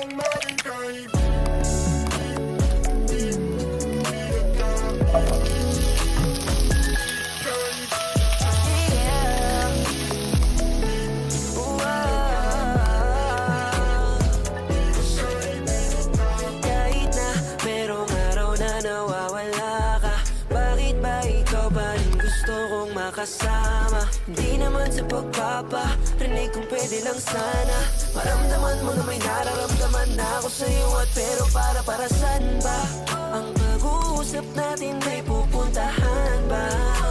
kong maging kahit kahit na merong araw na nawawala ka, bakit ba ikaw pa rin gusto kong makasama? Di naman sa pagpaparinig kung pwede lang sana maramdaman mo na may nararamdaman na ako sa'yo. At pero para saan ba ang pag-uusap natin, may pupuntahan ba?